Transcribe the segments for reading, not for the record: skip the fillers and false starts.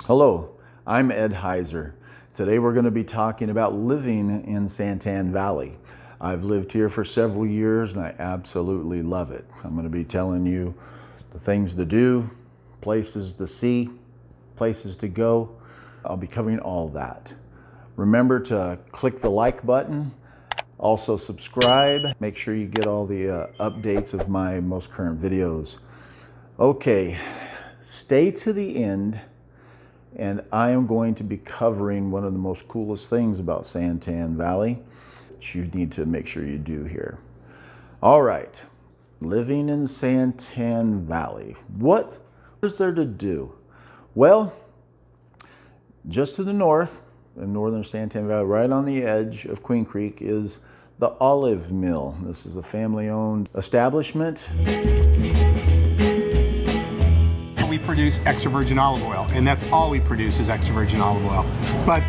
Hello, I'm Ed Heiser. Today we're going to be talking about living in Santan Valley. I've lived here for several years and I absolutely love it. I'm going to be telling you the things to do, places to see, places to go. I'll be covering all that. Remember to click the like button, also subscribe. Make sure you get all the updates of my most current videos. Okay, stay to the end. And I am going to be covering one of the most coolest things about Santan Valley that you need to make sure you do here. All right, living in Santan Valley. What is there to do? Well, just to the north, in northern Santan Valley, right on the edge of Queen Creek, is the Olive Mill. This is a family-owned establishment. We produce extra virgin olive oil, and that's all we produce is extra virgin olive oil. But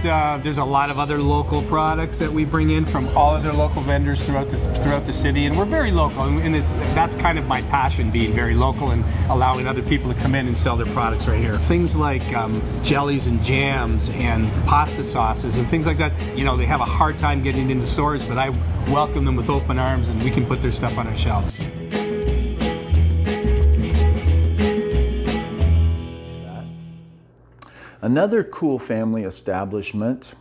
there's a lot of other local products that we bring in from all other local vendors throughout the city, and we're very local, and that's kind of my passion, being very local and allowing other people to come in and sell their products right here. Things like jellies and jams and pasta sauces and things like that, you know, they have a hard time getting into stores, but I welcome them with open arms, and we can put their stuff on our shelves. Another cool family establishment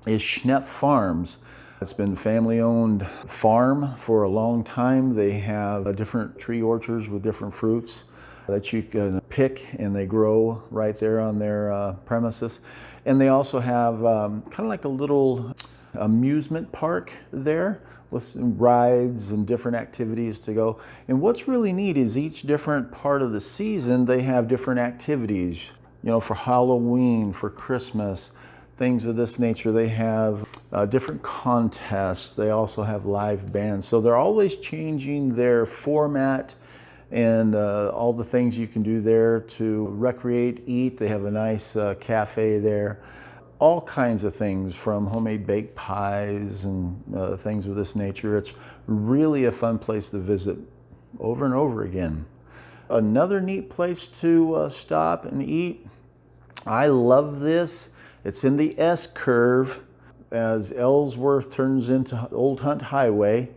is Schnepp Farms. It's been a family-owned farm for a long time. They have different tree orchards with different fruits that you can pick, and they grow right there on their premises. And they also have kind of like a little amusement park there with some rides and different activities to go. And what's really neat is each different part of the season, they have different activities. You know, for Halloween, for Christmas, things of this nature. They have different contests. They also have live bands. So they're always changing their format and all the things you can do there to recreate, eat. They have a nice cafe there. All kinds of things, from homemade baked pies and things of this nature. It's really a fun place to visit over and over again. Another neat place to stop and eat. I love this. It's in the S curve as Ellsworth turns into Old Hunt Highway,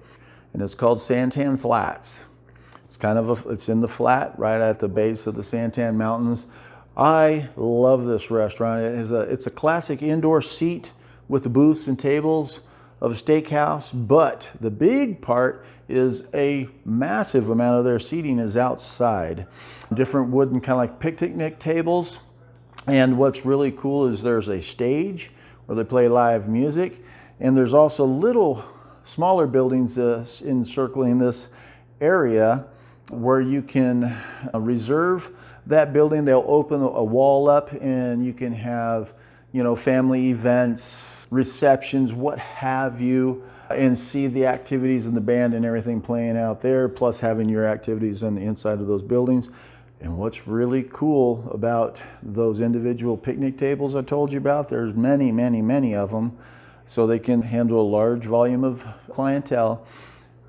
and it's called Santan Flats. It's it's in the flat right at the base of the Santan Mountains. I love this restaurant. It's a classic indoor seat with the booths and tables of a steakhouse, but the big part is a massive amount of their seating is outside. Different wooden kind of like picnic tables. And what's really cool is there's a stage where they play live music, and there's also little smaller buildings encircling this area where you can reserve that building. They'll open a wall up and you can have, you know, family events, receptions, what have you, and see the activities and the band and everything playing out there, plus having your activities on the inside of those buildings. And what's really cool about those individual picnic tables I told you about, there's many, many, many of them, so they can handle a large volume of clientele.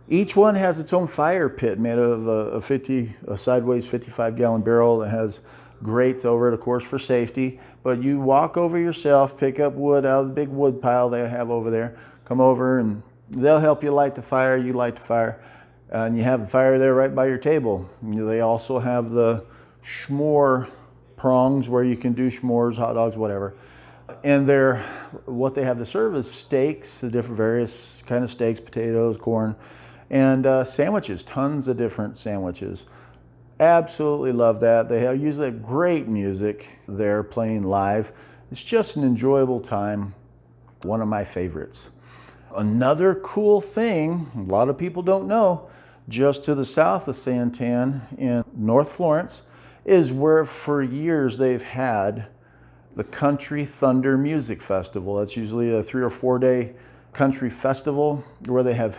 Each one has its own fire pit made of a sideways 55-gallon barrel that has grates over it, of course, for safety. But you walk over yourself, pick up wood out of the big wood pile they have over there, come over and they'll help you light the fire, you light the fire. And you have a fire there right by your table. They also have the s'more prongs where you can do s'mores, hot dogs, whatever. And what they have to serve is steaks, the different various kind of steaks, potatoes, corn, and sandwiches, tons of different sandwiches. Absolutely love that. They usually have great music there playing live. It's just an enjoyable time. One of my favorites. Another cool thing, a lot of people don't know, just to the south of Santan in North Florence is where for years they've had the Country Thunder Music Festival. That's usually a 3 or 4 day country festival where they have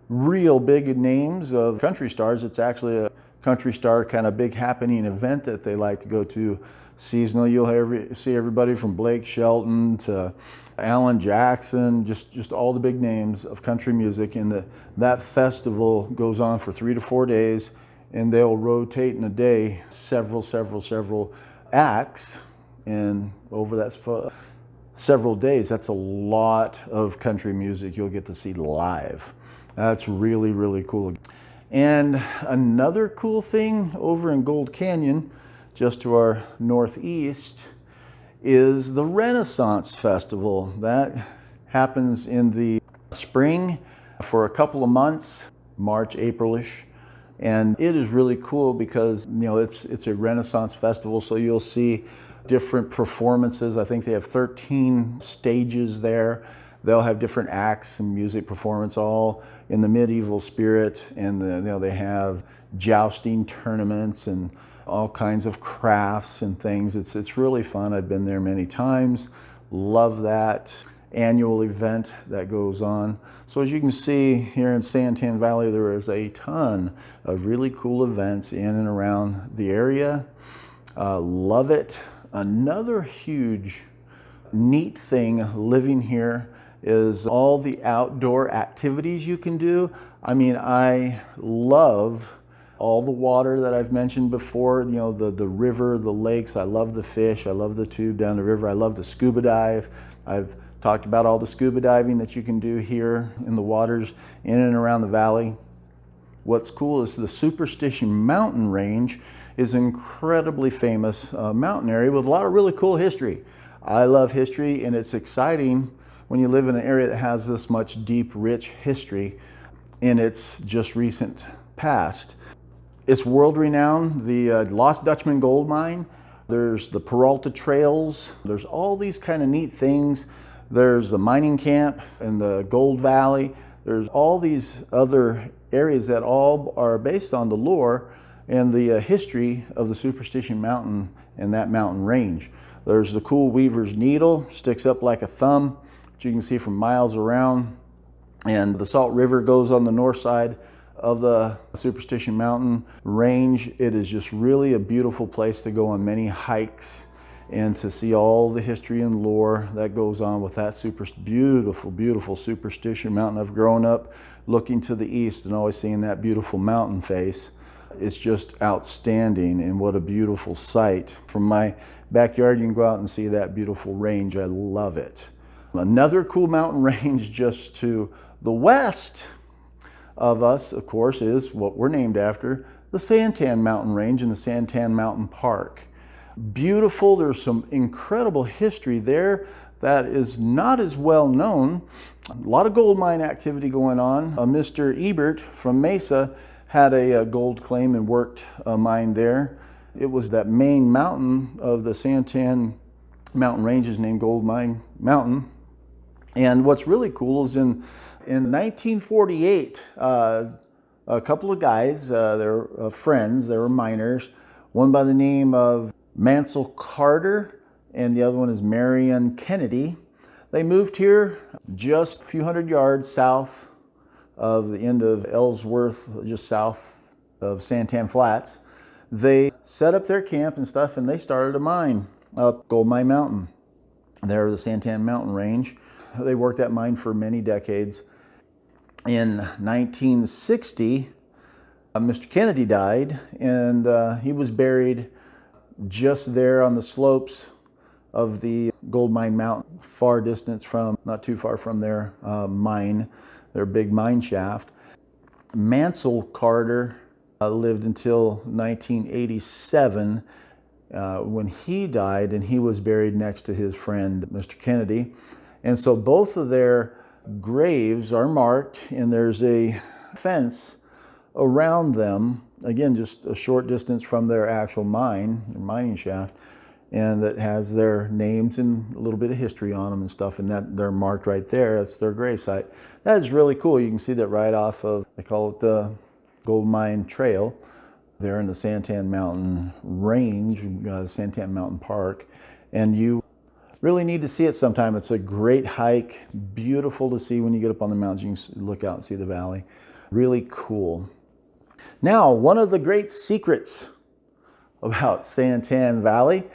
real big names of country stars. It's actually a country star kind of big happening event that they like to go to seasonal. You'll see everybody from Blake Shelton to Alan Jackson, just all the big names of country music. And that festival goes on for 3 to 4 days, and they'll rotate in a day several acts And over that several days, that's a lot of country music you'll get to see live. That's really, really cool. And another cool thing over in Gold Canyon, just to our northeast, is the Renaissance Festival. That happens in the spring for a couple of months, March, April-ish. And it is really cool because, it's a Renaissance festival, so you'll see different performances. I think they have 13 stages there. They'll have different acts and music performance, all in the medieval spirit. And they have jousting tournaments and all kinds of crafts and things. It's really fun. I've been there many times. Love that annual event that goes on. So as you can see here in Santan Valley, there is a ton of really cool events in and around the area. Love it. Another huge neat thing living here is all the outdoor activities you can do. I mean, I love all the water that I've mentioned before, the river, the lakes. I love the fish. I love the tube down the river. I love the scuba dive. I've talked about all the scuba diving that you can do here in the waters in and around the valley. What's cool is the Superstition Mountain Range is an incredibly famous mountain area with a lot of really cool history. I love history, and it's exciting when you live in an area that has this much deep, rich history in its just recent past. It's world-renowned, the Lost Dutchman Gold Mine. There's the Peralta Trails. There's all these kind of neat things. There's the mining camp in the Gold Valley. There's all these other areas that all are based on the lore and the history of the Superstition Mountain and that mountain range. There's the cool Weaver's Needle, sticks up like a thumb, which you can see from miles around. And the Salt River goes on the north side of the Superstition Mountain range. It is just really a beautiful place to go on many hikes and to see all the history and lore that goes on with that beautiful, beautiful Superstition Mountain. I've grown up looking to the east and always seeing that beautiful mountain face. It's just outstanding, and what a beautiful sight. From my backyard, you can go out and see that beautiful range. I love it. Another cool mountain range just to the west of us, of course, is what we're named after, the Santan Mountain Range and the Santan Mountain Park. Beautiful. There's some incredible history there that is not as well known. A lot of gold mine activity going on. Mr. Ebert from Mesa had a gold claim and worked a mine there. It was that main mountain of the Santan Mountain Range is named Gold Mine Mountain. And what's really cool is in 1948, a couple of guys, they're friends, they were miners, one by the name of Mansell Carter and the other one is Marion Kennedy. They moved here just a few hundred yards south of the end of Ellsworth, just south of Santan Flats. They set up their camp and stuff, and they started a mine up Gold Mine Mountain. There, the Santan Mountain Range. They worked that mine for many decades. In 1960, Mr. Kennedy died, and he was buried just there on the slopes of the Gold Mine Mountain, far distance from, not too far from their mine, their big mine shaft. Mansell Carter lived until 1987 when he died, and he was buried next to his friend, Mr. Kennedy. And so both of their graves are marked, and there's a fence around them, again, just a short distance from their actual mine, their mining shaft, and that has their names and a little bit of history on them and stuff, and that they're marked right there. That's their gravesite. That is really cool. You can see that right off of, they call it the Gold Mine Trail, there in the Santan Mountain Range, Santan Mountain Park, and you really need to see it sometime. It's a great hike, beautiful to see when you get up on the mountains. You can look out and see the valley. Really cool. Now, one of the great secrets about Santan Valley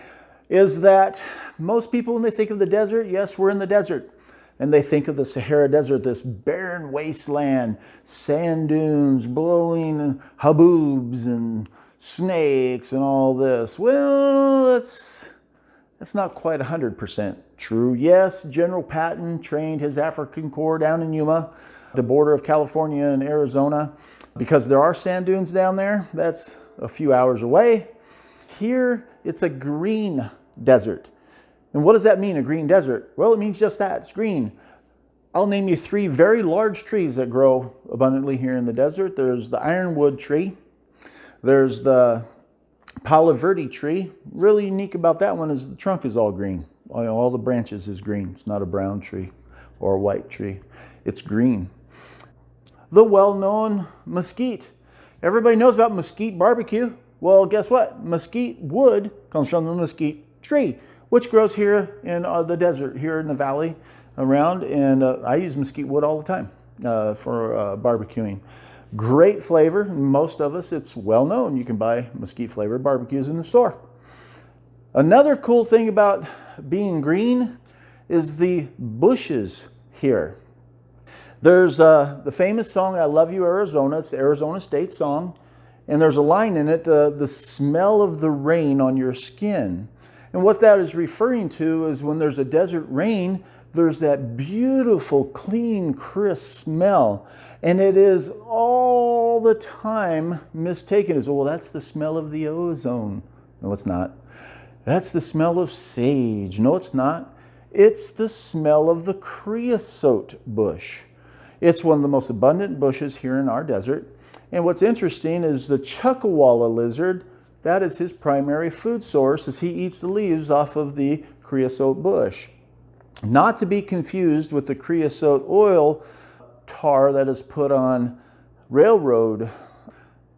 is that most people, when they think of the desert, yes, we're in the desert, and they think of the Sahara Desert, this barren wasteland, sand dunes, blowing haboobs and snakes and all this. Well, That's not quite 100% true. Yes, General Patton trained his African Corps down in Yuma, the border of California and Arizona, because there are sand dunes down there. That's a few hours away. Here, it's a green desert. And what does that mean, a green desert? Well, it means just that, it's green. I'll name you 3 very large trees that grow abundantly here in the desert. There's the ironwood tree. There's the Palo Verde tree. Really unique about that one is the trunk is all green. All the branches is green. It's not a brown tree or a white tree. It's green. The well-known mesquite. Everybody knows about mesquite barbecue. Well, guess what? Mesquite wood comes from the mesquite tree, which grows here in the desert, here in the valley around. And I use mesquite wood all the time for barbecuing. Great flavor. Most of us, it's well known. You can buy mesquite flavored barbecues in the store. Another cool thing about being green is the bushes here. There's the famous song, I Love You, Arizona. It's the Arizona State song. And there's a line in it, the smell of the rain on your skin. And what that is referring to is when there's a desert rain, there's that beautiful, clean, crisp smell. And it is all the time mistaken as, well, that's the smell of the ozone. No, it's not. That's the smell of sage. No, it's not. It's the smell of the creosote bush. It's one of the most abundant bushes here in our desert. And what's interesting is the Chuckawalla lizard, that is his primary food source, as he eats the leaves off of the creosote bush. Not to be confused with the creosote oil tar that is put on railroad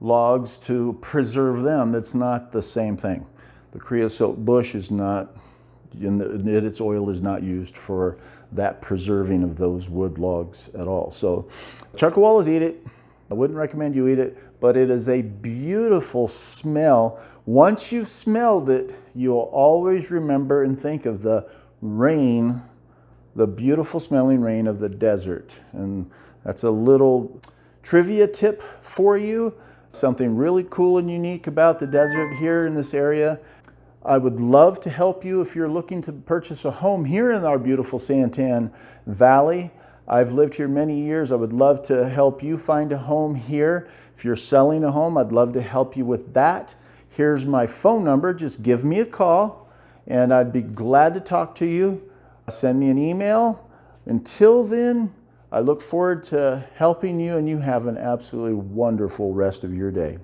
logs to preserve them. That's not the same thing. The creosote bush is not, its oil is not used for that preserving of those wood logs at all. So chuckawallas eat it. I wouldn't recommend you eat it, but it is a beautiful smell. Once you've smelled it, you'll always remember and think of the rain, the beautiful smelling rain of the desert. And that's a little trivia tip for you. Something really cool and unique about the desert here in this area. I would love to help you if you're looking to purchase a home here in our beautiful Santan Valley. I've lived here many years. I would love to help you find a home here. If you're selling a home, I'd love to help you with that. Here's my phone number. Just give me a call and I'd be glad to talk to you. Send me an email. Until then, I look forward to helping you, and you have an absolutely wonderful rest of your day.